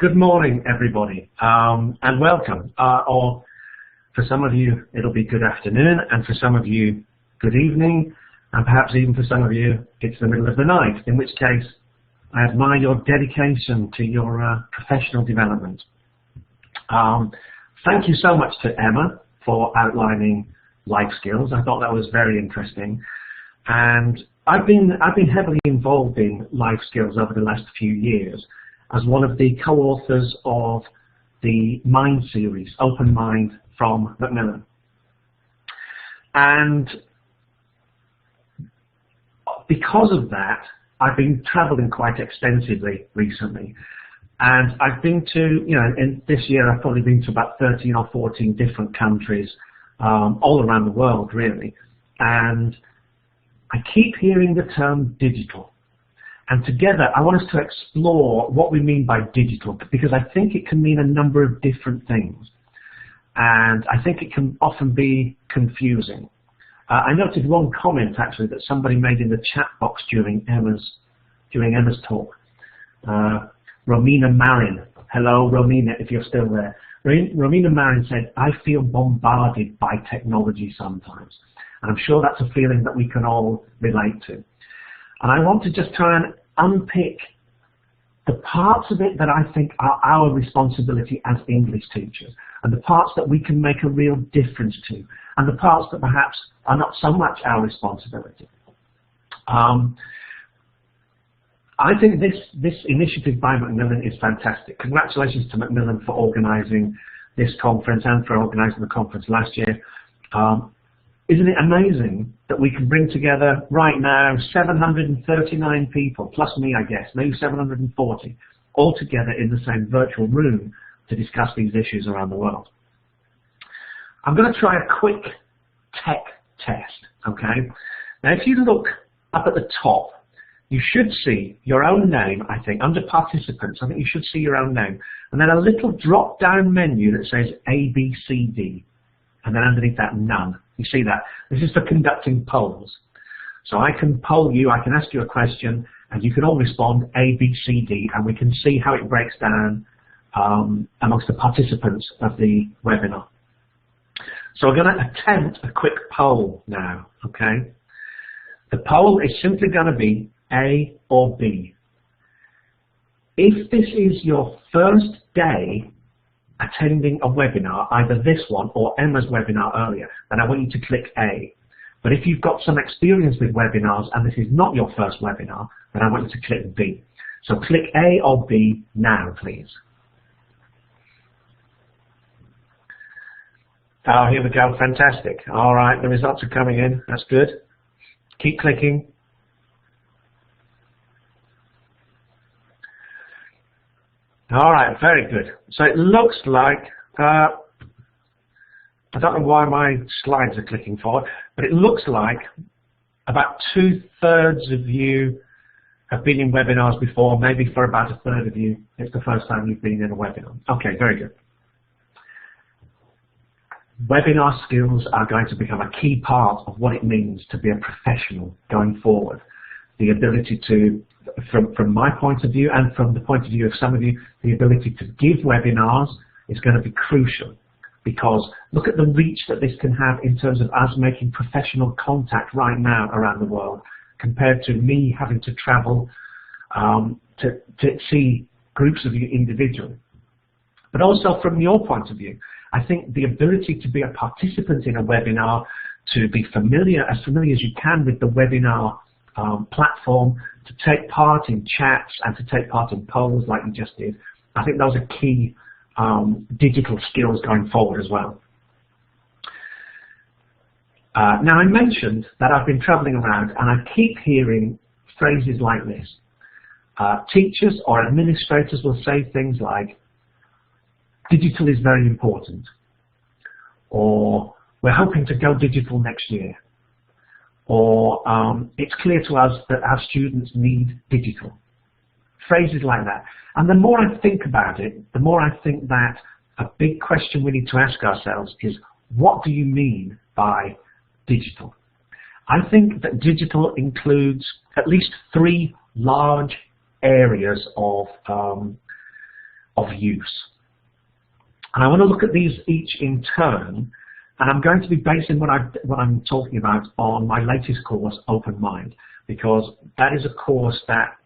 Good morning, everybody, and welcome. Or for some of you, it'll be good afternoon, and for some of you, good evening, and perhaps even for some of you, it's the middle of the night, in which case, I admire your dedication to your professional development. Thank you so much to Emma for outlining life skills. I thought that was very interesting, and I've been heavily involved in life skills over the last few years as one of the co-authors of the Mind series, Open Mind from Macmillan. And because of that, I've been traveling quite extensively recently. And I've been to, in this year I've probably been to about 13 or 14 different countries all around the world, really. And I keep hearing the term digital. And together, I want us to explore what we mean by digital, because I think it can mean a number of different things. And I think it can often be confusing. I noted one comment, actually, that somebody made in the chat box during Emma's talk. Romina Marin. Hello, Romina, if you're still there. Romina Marin said, "I feel bombarded by technology sometimes." And I'm sure that's a feeling that we can all relate to. And I want to just try and unpick the parts of it that I think are our responsibility as English teachers, and the parts that we can make a real difference to, and the parts that perhaps are not so much our responsibility. I think this initiative by Macmillan is fantastic. Congratulations to Macmillan for organising this conference and for organising the conference last year. Isn't it amazing that we can bring together right now 739 people, plus me I guess, maybe 740, all together in the same virtual room to discuss these issues around the world. I'm going to try a quick tech test, okay? Now if you look up at the top, you should see your own name, I think, under participants. I think you should see your own name. And then a little drop-down menu that says A, B, C, D. And then underneath that, none. You see that? This is for conducting polls. So I can poll you, I can ask you a question, and you can all respond A, B, C, D, and we can see how it breaks down amongst the participants of the webinar. So we're going to attempt a quick poll now, okay? The poll is simply going to be A or B. If this is your first day attending a webinar, either this one or Emma's webinar earlier, then I want you to click A. But if you've got some experience with webinars and this is not your first webinar, then I want you to click B. So click A or B now, please. Oh, here we go, fantastic. All right, the results are coming in, that's good. Keep clicking. All right, very good. So it looks like, I don't know why my slides are clicking forward, but it looks like about 2/3 of you have been in webinars before, maybe for about 1/3 of you, it's the first time you've been in a webinar. Okay, very good. Webinar skills are going to become a key part of what it means to be a professional going forward. The ability to, from my point of view and from the point of view of some of you, the ability to give webinars is going to be crucial, because look at the reach that this can have in terms of us making professional contact right now around the world, compared to me having to travel to see groups of you individually. But also from your point of view, I think the ability to be a participant in a webinar, to be as familiar as you can with the webinar platform, to take part in chats and to take part in polls like you just did, I think those are key digital skills going forward as well. Now I mentioned that I've been traveling around and I keep hearing phrases like this. Teachers or administrators will say things like, digital is very important, or we're hoping to go digital next year, or it's clear to us that our students need digital. Phrases like that. And the more I think about it, the more I think that a big question we need to ask ourselves is, what do you mean by digital? I think that digital includes at least 3 large areas of of use. And I want to look at these each in turn, and I'm going to be basing what I'm talking about on my latest course, Open Mind, because that is a course that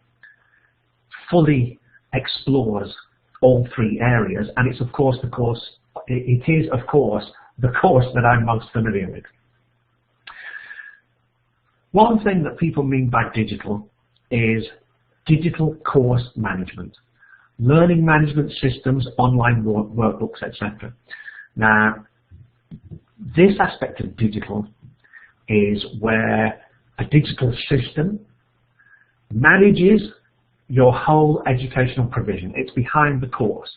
fully explores all three areas, and it's of course the course that I'm most familiar with. One thing that people mean by digital is digital course management, learning management systems, online workbooks, etc. Now, this aspect of digital is where a digital system manages your whole educational provision. It's behind the course.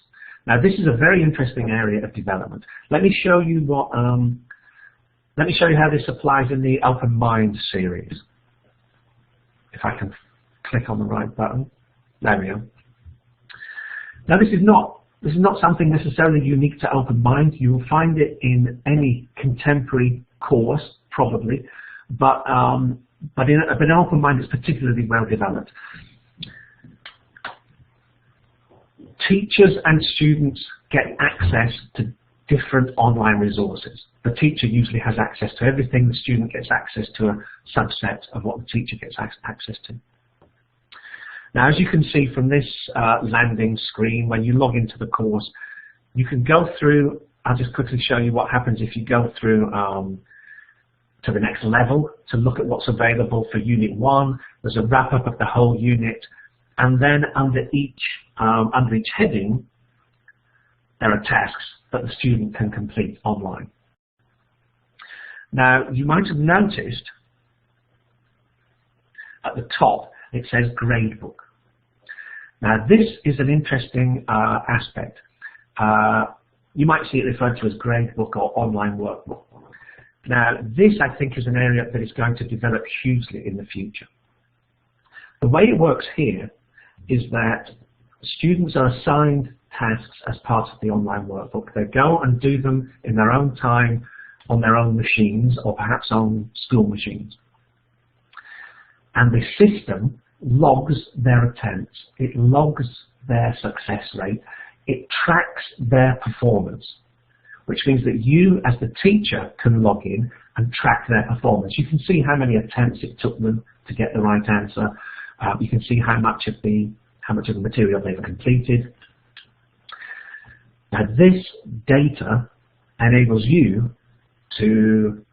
Now, this is a very interesting area of development. Let me show you what. Let me show you how this applies in the Open Mind series. If I can click on the right button, there we go. Now, this is not something necessarily unique to Open Mind. You will find it in any contemporary course, probably, but in Open Mind, it's particularly well developed. Teachers and students get access to different online resources. The teacher usually has access to everything. The student gets access to a subset of what the teacher gets access to. Now, as you can see from this landing screen, when you log into the course, you can go through. I'll just quickly show you what happens if you go through to the next level to look at what's available for Unit 1. There's a wrap-up of the whole unit, and then under each heading, there are tasks that the student can complete online. Now, you might have noticed at the top it says gradebook. Now, this is an interesting aspect. You might see it referred to as gradebook or online workbook. Now, this, I think, is an area that is going to develop hugely in the future. The way it works here is that students are assigned tasks as part of the online workbook. They go and do them in their own time on their own machines or perhaps on school machines. And the system logs their attempts. It logs their success rate. It tracks their performance, which means that you as the teacher can log in and track their performance. You can see how many attempts it took them to get the right answer. You can see how much of the material they've completed. Now, this data enables you to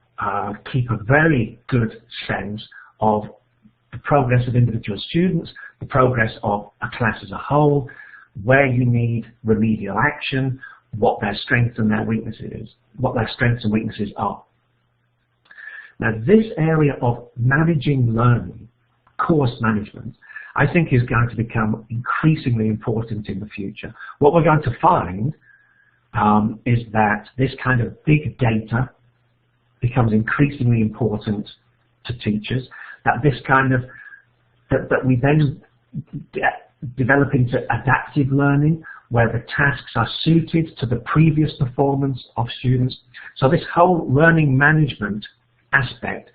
keep a very good sense of the progress of individual students, the progress of a class as a whole, where you need remedial action, what their strengths and their weaknesses are. Now, this area of managing learning, course management, I think is going to become increasingly important in the future. What we're going to find is that this kind of big data becomes increasingly important to teachers, that this kind of, that we then develop into adaptive learning, where the tasks are suited to the previous performance of students. So this whole learning management aspect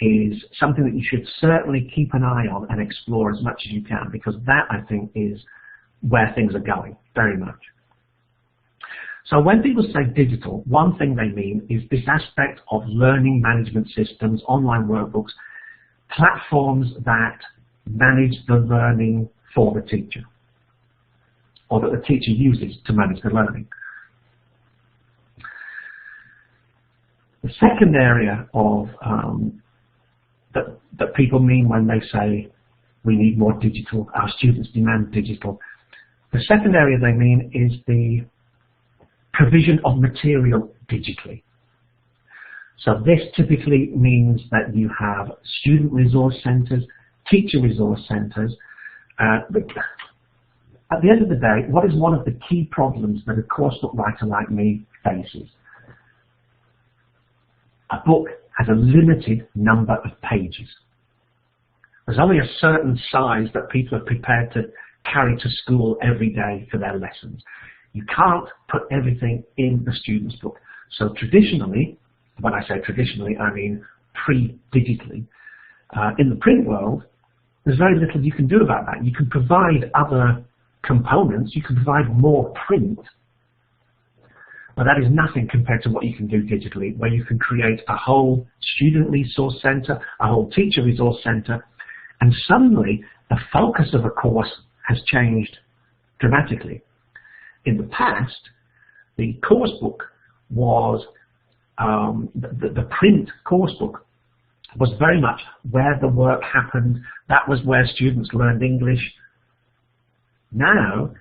is something that you should certainly keep an eye on and explore as much as you can, because that, I think, is where things are going, very much. So when people say digital, one thing they mean is this aspect of learning management systems, online workbooks, platforms that manage the learning for the teacher, or that the teacher uses to manage the learning. The second area of that people mean when they say we need more digital, our students demand digital, the second area they mean is the provision of material digitally. So this typically means that you have student resource centres, teacher resource centres. But at the end of the day, what is one of the key problems that a coursebook writer like me faces? A book has a limited number of pages. There's only a certain size that people are prepared to carry to school every day for their lessons. You can't put everything in the student's book. So traditionally, when I say traditionally, I mean pre-digitally, in the print world, there's very little you can do about that. You can provide other components, you can provide more print, but that is nothing compared to what you can do digitally, where you can create a whole student resource center, a whole teacher resource center, and suddenly the focus of a course has changed dramatically. In the past, the course book was, the print course book was very much where the work happened. That was where students learned English. Now,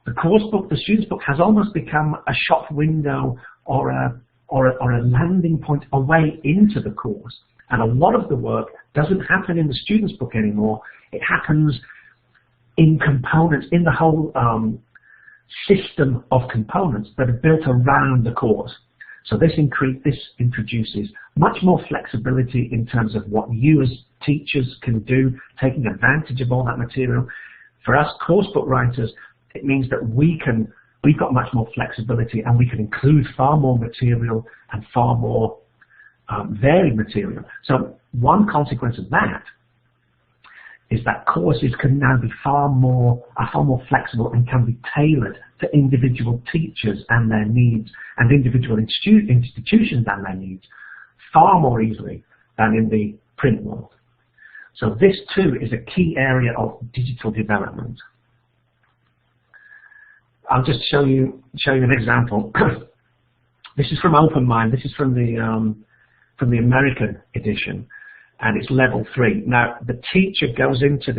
the course book, the student's book, has almost become a shop window or a landing point, a way into the course. And a lot of the work doesn't happen in the student's book anymore. It happens in components, in the whole system of components that are built around the course. So this introduces much more flexibility in terms of what you as teachers can do, taking advantage of all that material. For us course book writers, it means that we've got much more flexibility, and we can include far more material and far more varied material. So one consequence of that is that courses can now be far more flexible and can be tailored to individual teachers and their needs, and individual institutions and their needs, far more easily than in the print world. So this too is a key area of digital development. I'll just show you an example. This is from OpenMind. This is from the American edition, and it's level 3. Now the teacher goes into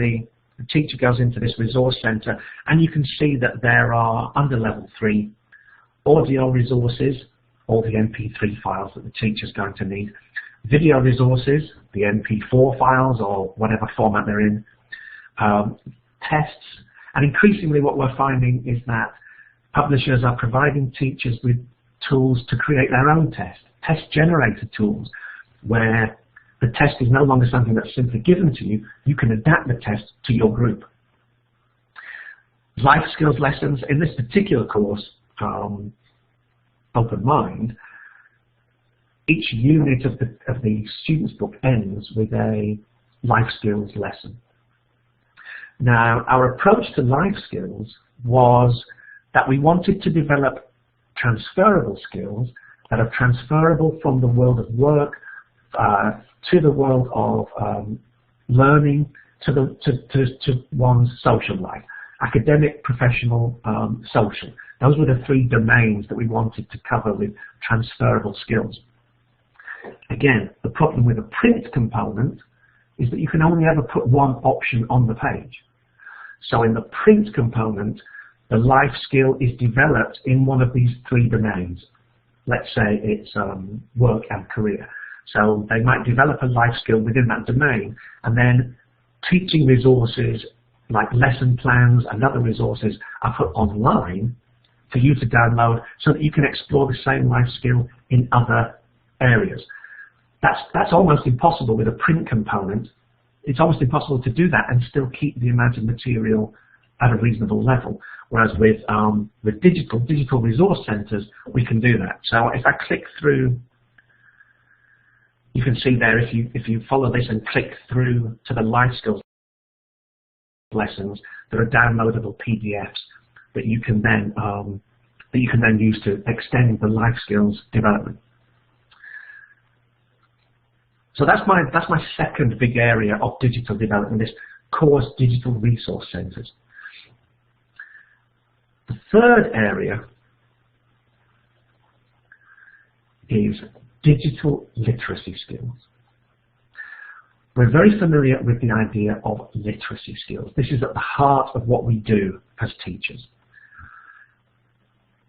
this resource center, and you can see that there are, under level 3, audio resources, all the MP3 files that the teacher's going to need, video resources, the MP4 files or whatever format they're in, tests, and increasingly what we're finding is that publishers are providing teachers with tools to create their own test generator tools, where the test is no longer something that's simply given to you. You can adapt the test to your group. Life skills lessons. In this particular course, OpenMind, each unit of the student's book ends with a life skills lesson. Now, our approach to life skills was that we wanted to develop transferable skills that are transferable from the world of work to the world of learning, to one's social life, academic, professional, social. Those were the 3 domains that we wanted to cover with transferable skills. Again, the problem with a print component is that you can only ever put one option on the page. So in the print component, the life skill is developed in one of these 3 domains. Let's say it's work and career. So they might develop a life skill within that domain, and then teaching resources like lesson plans and other resources are put online for you to download so that you can explore the same life skill in other areas. That's almost impossible with a print component. It's almost impossible to do that and still keep the amount of material at a reasonable level. Whereas with digital resource centers, we can do that. So if I click through, you can see there, if you follow this and click through to the life skills lessons, there are downloadable PDFs that you can then use to extend the life skills development. So that's my second big area of digital development, this course digital resource centers. The third area is digital literacy skills. We're very familiar with the idea of literacy skills. This is at the heart of what we do as teachers.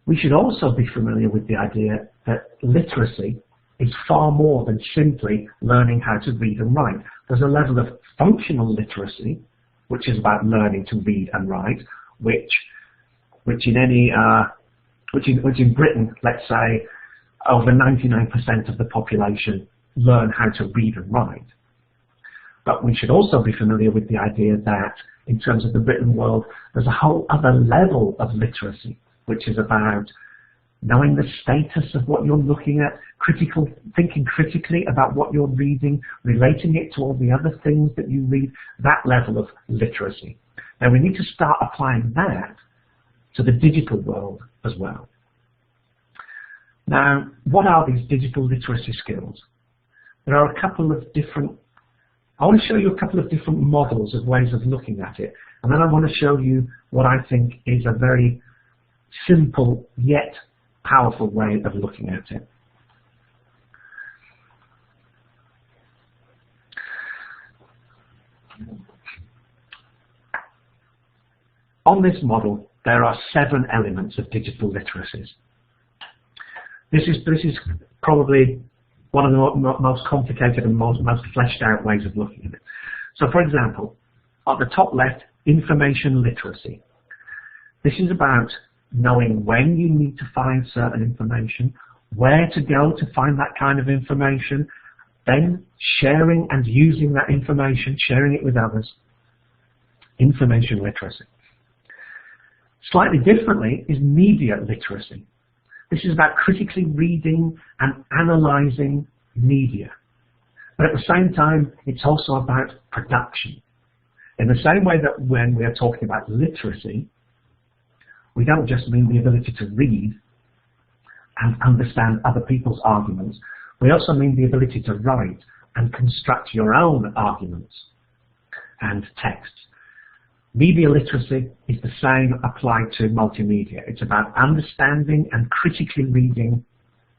We should also be familiar with the idea that literacy is far more than simply learning how to read and write. There's a level of functional literacy, which is about learning to read and write, which in Britain, let's say, over 99% of the population learn how to read and write. But we should also be familiar with the idea that in terms of the written world, there's a whole other level of literacy, which is about knowing the status of what you're looking at, thinking critically about what you're reading, relating it to all the other things that you read, that level of literacy. Now we need to start applying that to the digital world as well. Now, what are these digital literacy skills? There are a couple of different, I want to show you a couple of different models of ways of looking at it, and then I want to show you what I think is a very simple yet powerful way of looking at it. On this model, there are 7 elements of digital literacies. This is probably one of the most complicated and most fleshed out ways of looking at it. So for example, at the top left, information literacy. This is about knowing when you need to find certain information, where to go to find that kind of information, then sharing and using that information, sharing it with others. Information literacy. Slightly differently is media literacy. This is about critically reading and analysing media. But at the same time, it's also about production. In the same way that when we are talking about literacy, we don't just mean the ability to read and understand other people's arguments. We also mean the ability to write and construct your own arguments and texts. Media literacy is the same applied to multimedia. It's about understanding and critically reading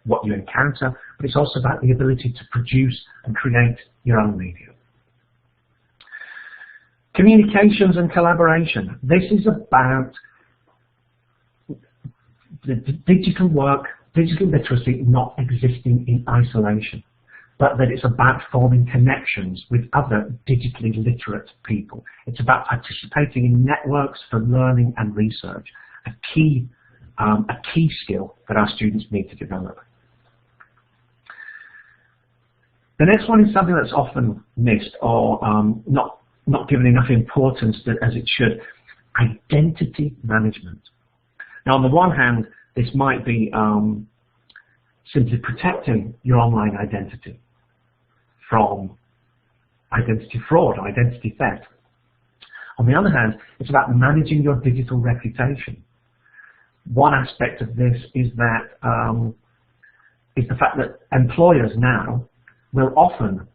what you encounter, but it's also about the ability to produce and create your own media. Communications and collaboration. This is about the digital work, digital literacy not existing in isolation, but that it's about forming connections with other digitally literate people. It's about participating in networks for learning and research, a key skill that our students need to develop. The next one is something that's often missed or not given enough importance as it should, identity management. Now on the one hand, this might be simply protecting your online identity from identity fraud or identity theft. On the other hand, it's about managing your digital reputation. One aspect of this is that is the fact that employers now will often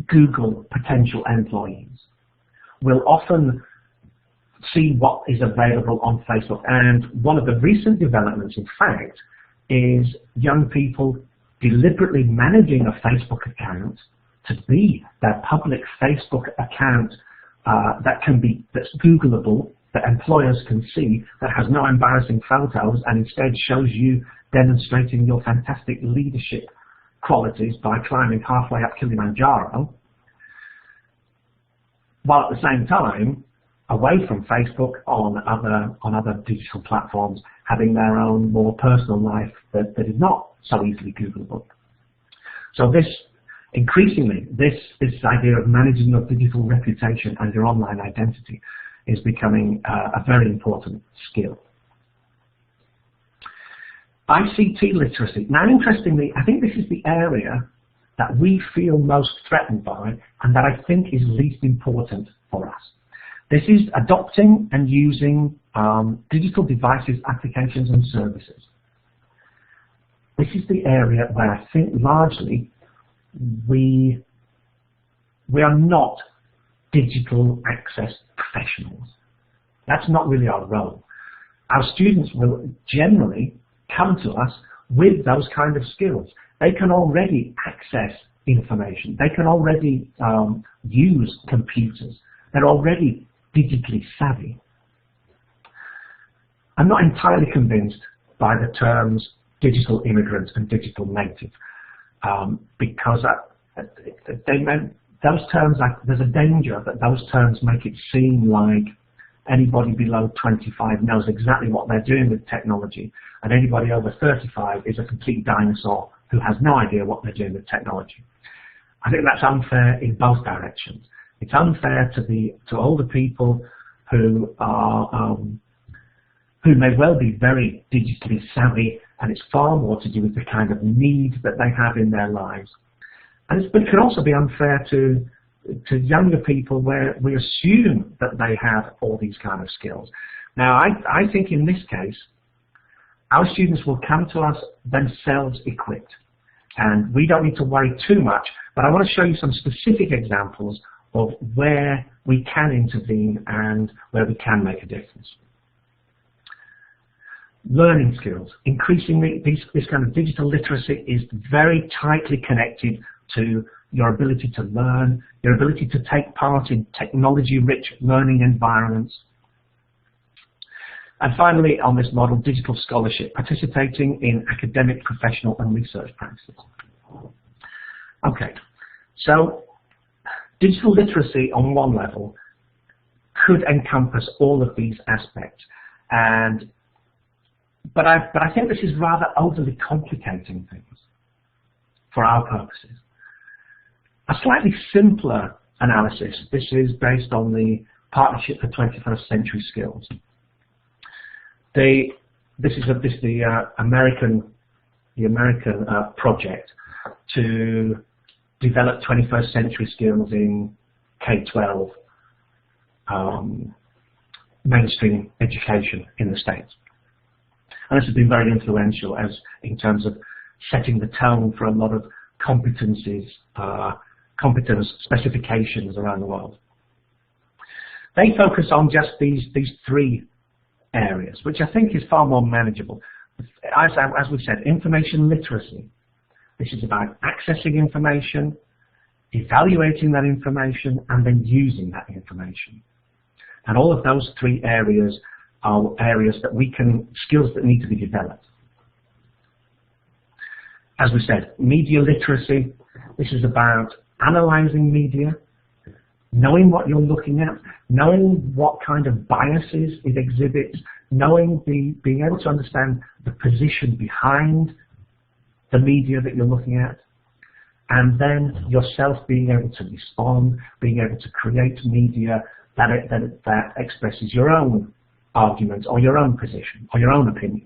Google potential employees, will often see what is available on Facebook. And one of the recent developments, in fact, is young people deliberately managing a Facebook account to be their public Facebook account that's Googleable, that employers can see, that has no embarrassing photos and instead shows you demonstrating your fantastic leadership qualities by climbing halfway up Kilimanjaro, while at the same time, away from Facebook, on other digital platforms, having their own more personal life that is not so easily Googleable. So increasingly, this idea of managing your digital reputation and your online identity is becoming a very important skill. ICT literacy. Now, interestingly, I think this is the area that we feel most threatened by and that I think is least important for us. This is adopting and using digital devices, applications and services. This is the area where I think largely we are not digital access professionals. That's not really our role. Our students will generally come to us with those kind of skills. They can already access information. They can already use computers. They're already digitally savvy. I'm not entirely convinced by the terms digital immigrant and digital native because those terms, there's a danger that those terms make it seem like anybody below 25 knows exactly what they're doing with technology, and anybody over 35 is a complete dinosaur who has no idea what they're doing with technology. I think that's unfair in both directions. It's unfair to older people who are who may well be very digitally savvy, and it's far more to do with the kind of need that they have in their lives. But it can also be unfair to to younger people where we assume that they have all these kind of skills. Now, I think in this case, our students will come to us themselves equipped, and we don't need to worry too much, but I want to show you some specific examples of where we can intervene and where we can make a difference. Learning skills. Increasingly, this kind of digital literacy is very tightly connected to your ability to learn, your ability to take part in technology-rich learning environments. And finally, on this model, digital scholarship, participating in academic, professional, and research practices. Okay, so digital literacy on one level could encompass all of these aspects, but I think this is rather overly complicating things for our purposes. A slightly simpler analysis, this is based on the Partnership for 21st Century Skills. This is the American project to develop 21st century skills in K-12 mainstream education in the States. And this has been very influential in terms of setting the tone for a lot of competencies, competence specifications around the world. They focus on just these three areas, which I think is far more manageable. As we said, information literacy. This is about accessing information, evaluating that information, and then using that information. And all of those three areas are areas that skills that need to be developed. As we said, media literacy. This is about analyzing media, knowing what you're looking at, knowing what kind of biases it exhibits, being able to understand the position behind the media that you're looking at, and then yourself being able to respond, being able to create media that expresses your own argument or your own position or your own opinion.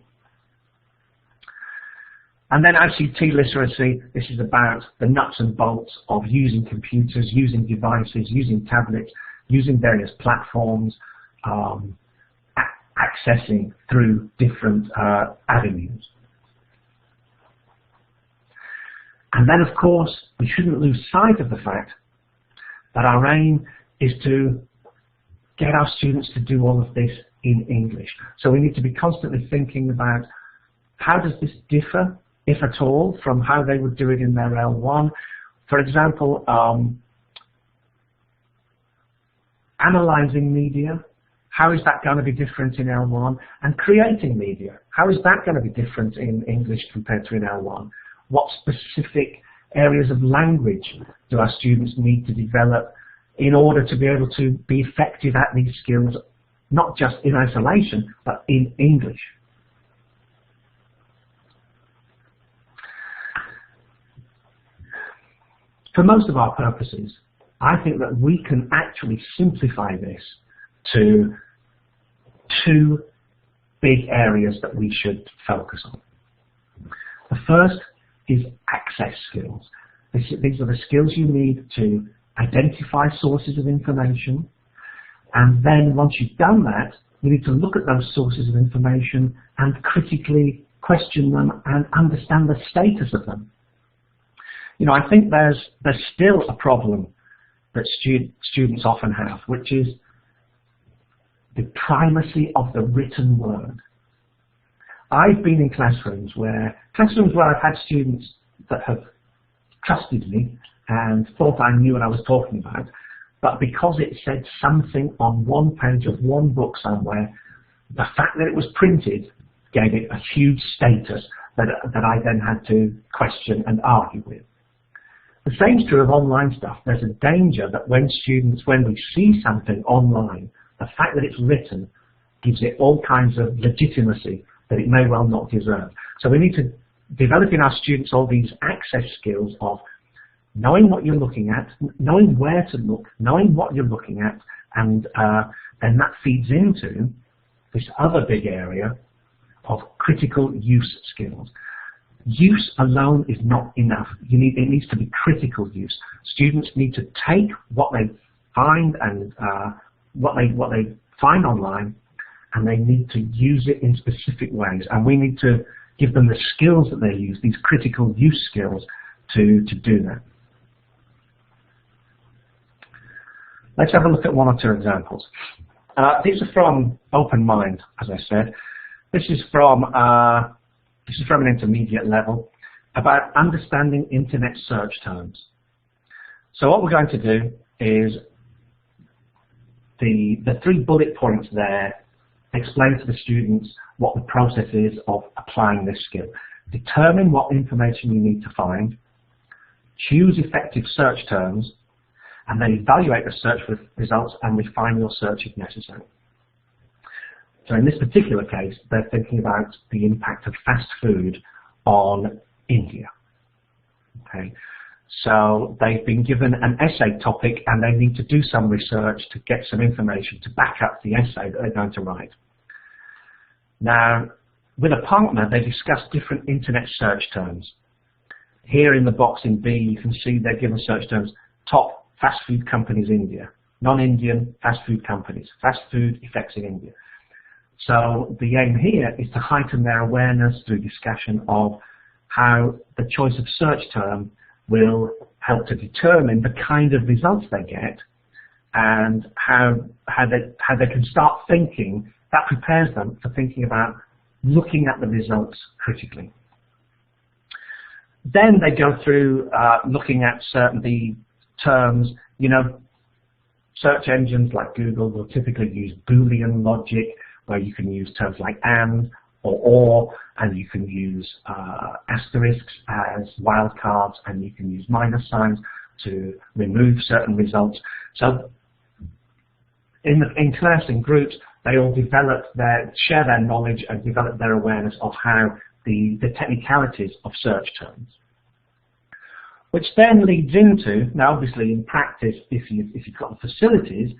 And then ICT literacy, this is about the nuts and bolts of using computers, using devices, using tablets, using various platforms, accessing through different avenues. And then, of course, we shouldn't lose sight of the fact that our aim is to get our students to do all of this in English. So we need to be constantly thinking about how does this differ, if at all, from how they would do it in their L1. For example, analyzing media, how is that going to be different in L1? And creating media, how is that going to be different in English compared to in L1? What specific areas of language do our students need to develop in order to be able to be effective at these skills, not just in isolation, but in English? For most of our purposes, I think that we can actually simplify this to two big areas that we should focus on. The first is access skills. These are the skills you need to identify sources of information, and then once you've done that, you need to look at those sources of information and critically question them and understand the status of them. You know, I think there's still a problem that students often have, which is the primacy of the written word. I've been in classrooms where I've had students that have trusted me and thought I knew what I was talking about, but because it said something on one page of one book somewhere, the fact that it was printed gave it a huge status that I then had to question and argue with. The same is true of online stuff. There's a danger that when we see something online, the fact that it's written gives it all kinds of legitimacy that it may well not deserve. So we need to develop in our students all these access skills of knowing what you're looking at, knowing where to look, knowing what you're looking at, and then that feeds into this other big area of critical use skills. use alone is not enough. It needs to be critical use. Students need to take what they find and what they find online, and they need to use it in specific ways. And we need to give them the skills that they use, these critical use skills, to do that. Let's have a look at one or two examples. These are from Open Mind, as I said. This is from an intermediate level about understanding internet search terms. So what we're going to do is the 3 bullet points there explain to the students what the process is of applying this skill. Determine what information you need to find, choose effective search terms, and then evaluate the search results and refine your search if necessary. So in this particular case, they're thinking about the impact of fast food on India. Okay, so they've been given an essay topic and they need to do some research to get some information to back up the essay that they're going to write. Now, with a partner, they discuss different internet search terms. Here in the box in B, you can see they're given search terms: top fast food companies India, non-Indian fast food companies, fast food effects in India. So the aim here is to heighten their awareness through discussion of how the choice of search term will help to determine the kind of results they get, and how they can start thinking. That prepares them for thinking about looking at the results critically. Then they go through looking at the terms. You know, search engines like Google will typically use Boolean logic, where you can use terms like and or, and you can use asterisks as wildcards, and you can use minus signs to remove certain results. So in class, in groups, they all share their knowledge and develop their awareness of how the technicalities of search terms. Which then leads into, now obviously in practice, if you've got the facilities,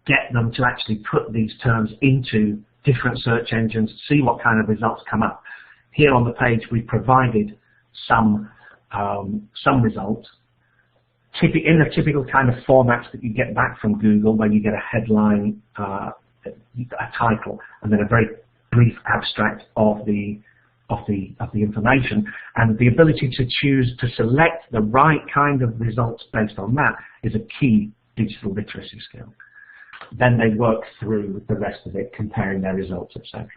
get them to actually put these terms into different search engines, see what kind of results come up. Here on the page we provided some results, in the typical kind of formats that you get back from Google, where you get a headline, a title, and then a very brief abstract of the information, and the ability to choose to select the right kind of results based on that is a key digital literacy skill. Then they work through the rest of it, comparing their results, etc.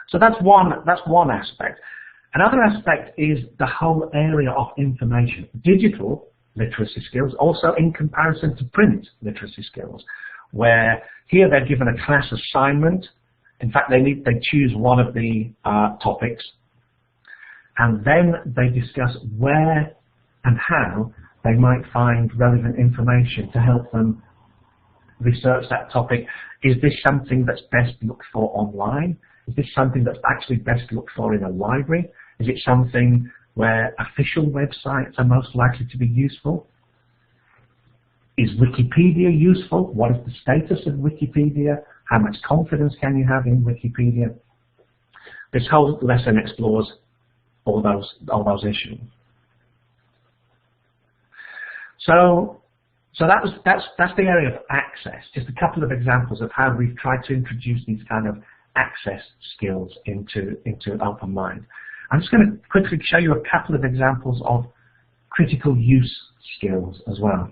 So that's one aspect. Another aspect is the whole area of information, digital literacy skills, also in comparison to print literacy skills, where here they're given a class assignment. In fact, they choose one of the topics, and then they discuss where and how they might find relevant information to help them research that topic. Is this something that's best looked for online? Is this something that's actually best looked for in a library? Is it something where official websites are most likely to be useful? Is Wikipedia useful? What is the status of Wikipedia? How much confidence can you have in Wikipedia? This whole lesson explores all those issues. So that's the area of access. Just a couple of examples of how we've tried to introduce these kind of access skills into Open Mind. I'm just going to quickly show you a couple of examples of critical use skills as well.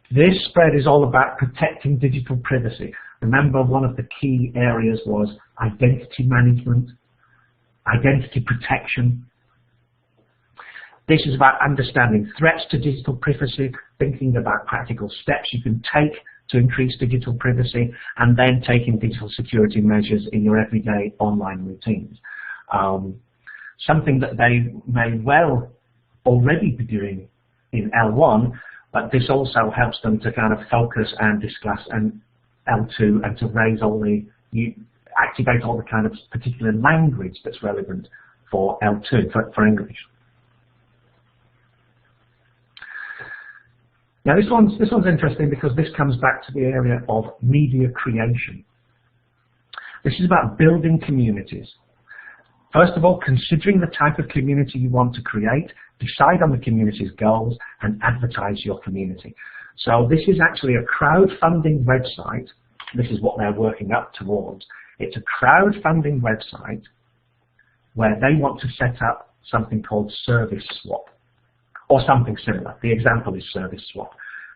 This spread is all about protecting digital privacy. Remember, one of the key areas was identity management, identity protection. This is about understanding threats to digital privacy, thinking about practical steps you can take to increase digital privacy, and then taking digital security measures in your everyday online routines. Something that they may well already be doing in L1, but this also helps them to kind of focus and discuss and L2, and to raise activate all the kind of particular language that's relevant for L2, for English. Now this one's interesting because this comes back to the area of media creation. This is about building communities. First of all, considering the type of community you want to create, decide on the community's goals, and advertise your community. So this is actually a crowdfunding website. This is what they're working up towards. It's a crowdfunding website where they want to set up something called Service Swap, or something similar. The example is Service Swap.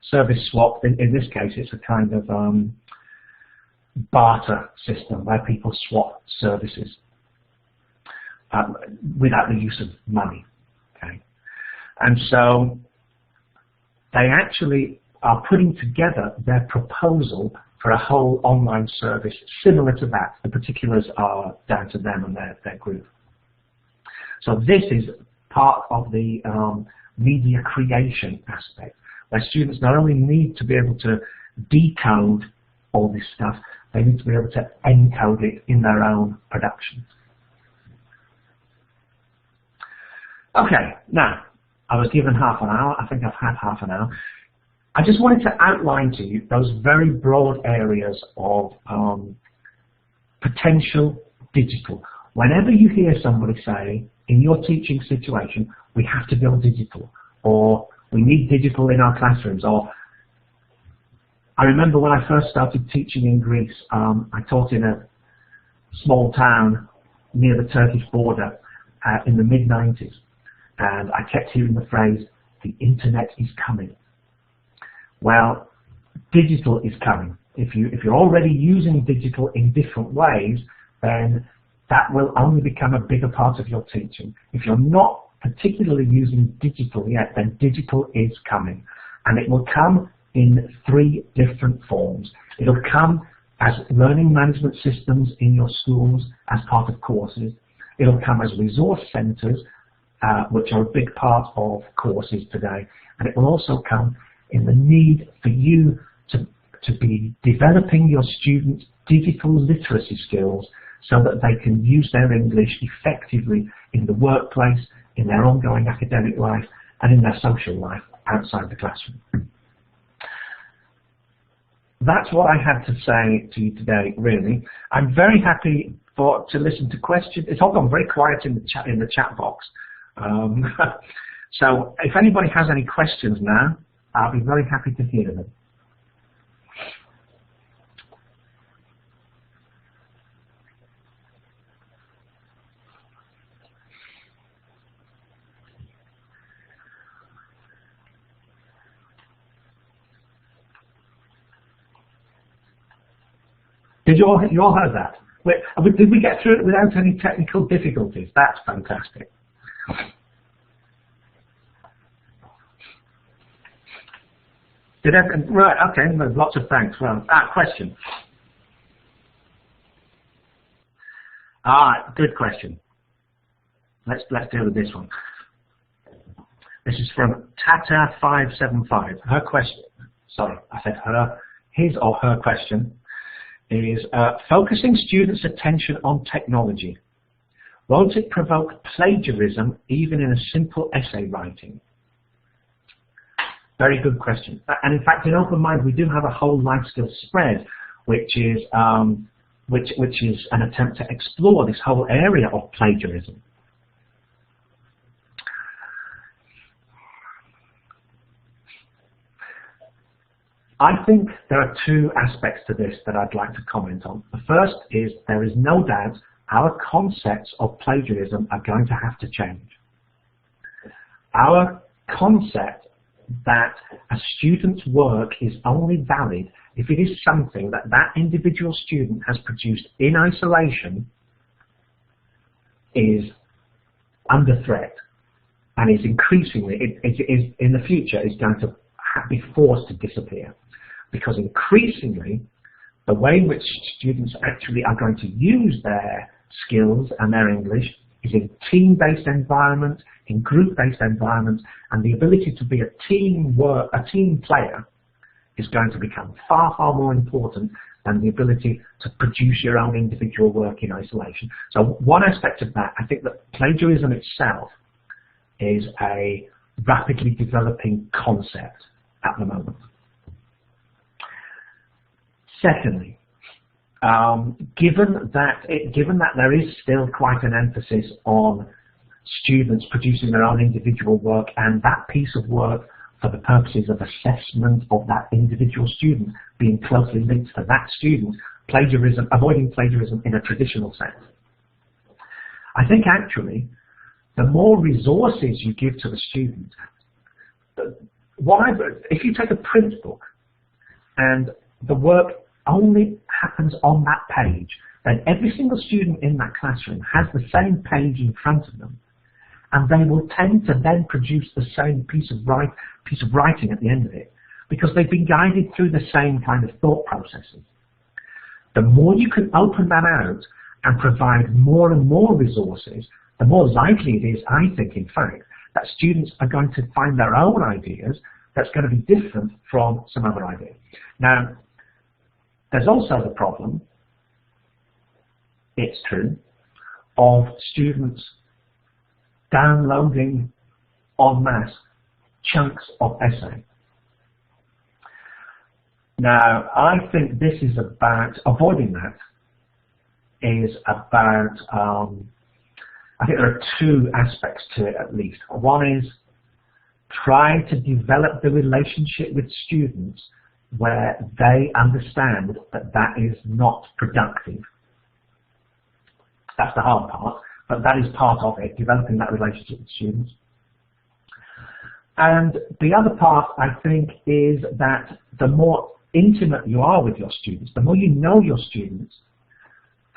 Service Swap, in this case, it's a kind of barter system where people swap services without the use of money. Okay? And so they actually are putting together their proposal for a whole online service similar to that. The particulars are down to them and their group. So this is part of the media creation aspect, where students not only need to be able to decode all this stuff, they need to be able to encode it in their own production. Okay, now, I was given half an hour. I think I've had half an hour. I just wanted to outline to you those very broad areas of potential digital. Whenever you hear somebody say, in your teaching situation, we have to go digital, or we need digital in our classrooms, or I remember when I first started teaching in Greece, I taught in a small town near the Turkish border in the mid-90s, and I kept hearing the phrase, the internet is coming. Well, digital is coming. If you're already using digital in different ways, then that will only become a bigger part of your teaching. If you're not particularly using digital yet, then digital is coming. And it will come in 3 different forms. It'll come as learning management systems in your schools as part of courses. It'll come as resource centres, which are a big part of courses today. And it will also come in the need for you to be developing your students' digital literacy skills so that they can use their English effectively in the workplace, in their ongoing academic life, and in their social life outside the classroom. That's what I had to say to you today, really. I'm very happy to listen to questions. It's all gone very quiet in the chat box. So if anybody has any questions now, I'll be very happy to hear them. Did you all heard that? Did we get through it without any technical difficulties? That's fantastic. Right, okay, lots of thanks. Well, question. Good question. Let's deal with this one. This is from Tata575. Her question, sorry, I said her, his or her question is, focusing students' attention on technology, won't it provoke plagiarism even in a simple essay writing? Very good question. And in fact, in Open Mind, we do have a whole life skills spread, which is an attempt to explore this whole area of plagiarism. I think there are 2 aspects to this that I'd like to comment on. The first is there is no doubt our concepts of plagiarism are going to have to change. Our concept that a student's work is only valid if it is something that that individual student has produced in isolation is under threat, and is increasingly, in the future, is going to be forced to disappear. Because increasingly, the way in which students actually are going to use their skills and their English is in team-based environments, in group-based environments, and the ability to be a team player is going to become far, far more important than the ability to produce your own individual work in isolation. So one aspect of that, I think that plagiarism itself is a rapidly developing concept at the moment. Secondly, given that there is still quite an emphasis on students producing their own individual work, and that piece of work for the purposes of assessment of that individual student being closely linked to that student, avoiding plagiarism in a traditional sense. I think actually, the more resources you give to the student, if you take a print book and the work only happens on that page, then every single student in that classroom has the same page in front of them, and they will tend to then produce the same piece of writing at the end of it, because they've been guided through the same kind of thought processes. The more you can open that out and provide more and more resources, the more likely it is, I think, in fact, that students are going to find their own ideas that's going to be different from some other idea. Now, there's also the problem, it's true, of students downloading en masse chunks of essay. Now, I think this is about, avoiding that is about, I think there are two aspects to it at least. One is trying to develop the relationship with students where they understand that that is not productive. That's the hard part, but that is part of it, developing that relationship with students. And the other part, I think, is that the more intimate you are with your students, the more you know your students,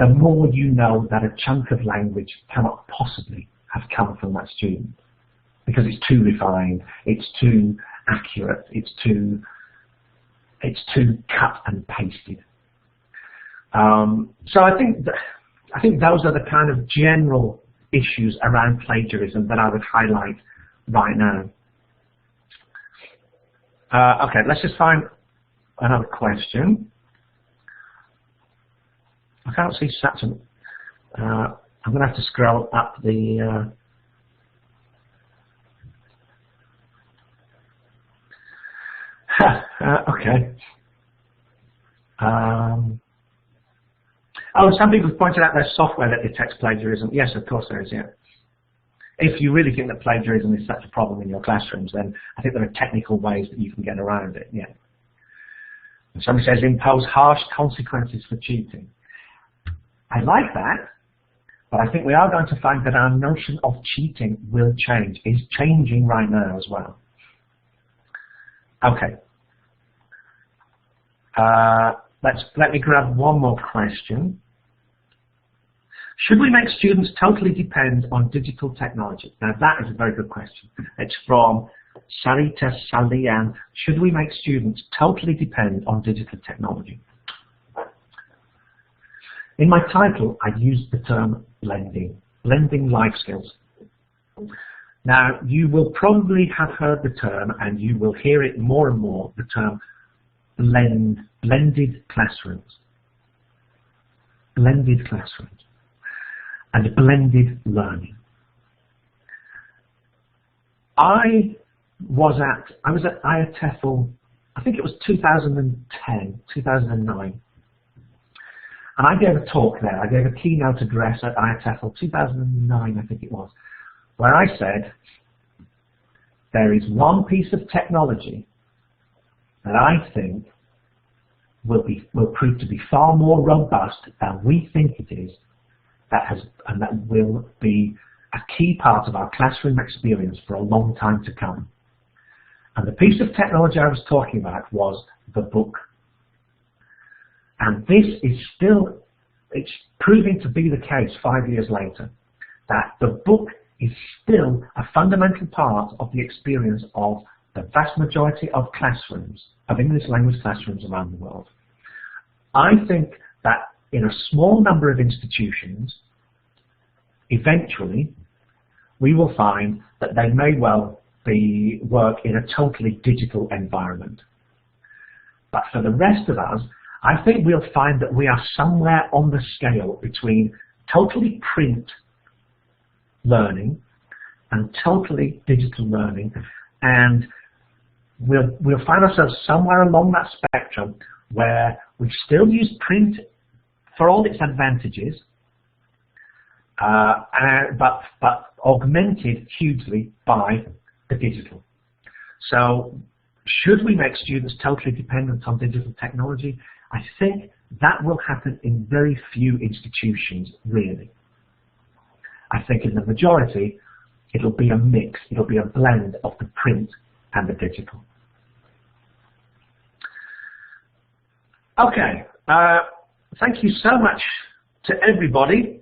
the more you know that a chunk of language cannot possibly have come from that student, because it's too refined, it's too accurate, it's too cut and pasted. So I think those are the kind of general issues around plagiarism that I would highlight right now. Okay, let's just find another question. I can't see Saturn. I'm going to have to scroll up the. Okay. Oh, some people have pointed out there's software that detects plagiarism. Yes, of course there is, yeah. If you really think that plagiarism is such a problem in your classrooms, then I think there are technical ways that you can get around it, yeah. And somebody says impose harsh consequences for cheating. I like that, but I think we are going to find that our notion of cheating will change, is changing right now as well. Okay. Let me grab one more question. Should we make students totally depend on digital technology? Now that is a very good question. It's from Sarita Salian. Should we make students totally depend on digital technology? In my title, I used the term blending life skills. Now, you will probably have heard the term, and you will hear it more and more, the term blended classrooms. Blended classrooms. And blended learning. I was at IATEFL, I think it was 2010, 2009. And I gave a talk there. I gave a keynote address at IATEFL 2009, I think it was, where I said, there is one piece of technology that I think will prove to be far more robust than we think it is, and that will be a key part of our classroom experience for a long time to come. And the piece of technology I was talking about was the book. And this is still, it's proving to be the case 5 years later, that the book is still a fundamental part of the experience of the vast majority of classrooms, of English language classrooms around the world. I think that in a small number of institutions, eventually, we will find that they may well work in a totally digital environment. But for the rest of us, I think we'll find that we are somewhere on the scale between totally print learning and totally digital learning, and we'll find ourselves somewhere along that spectrum where we still use print for all its advantages, but augmented hugely by the digital. So should we make students totally dependent on digital technology? I think that will happen in very few institutions, really. I think in the majority, it'll be a mix, it'll be a blend of the print and the digital. Okay, thank you so much to everybody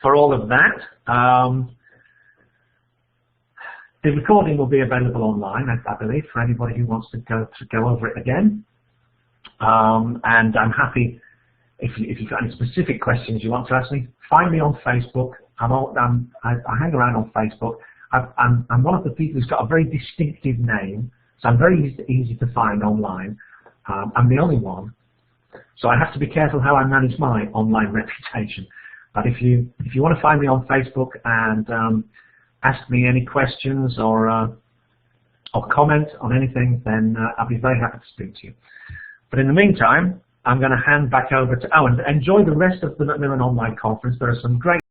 for all of that. The recording will be available online, I believe, for anybody who wants to go over it again. And I'm happy, if you've got any specific questions you want to ask me, find me on Facebook. I hang around on Facebook. I'm one of the people who's got a very distinctive name, so I'm very easy to find online. I'm the only one, so I have to be careful how I manage my online reputation. But if you want to find me on Facebook and ask me any questions or comment on anything, then I'll be very happy to speak to you. But in the meantime, I'm going to hand back over to and enjoy the rest of the Macmillan Online Conference. There are some great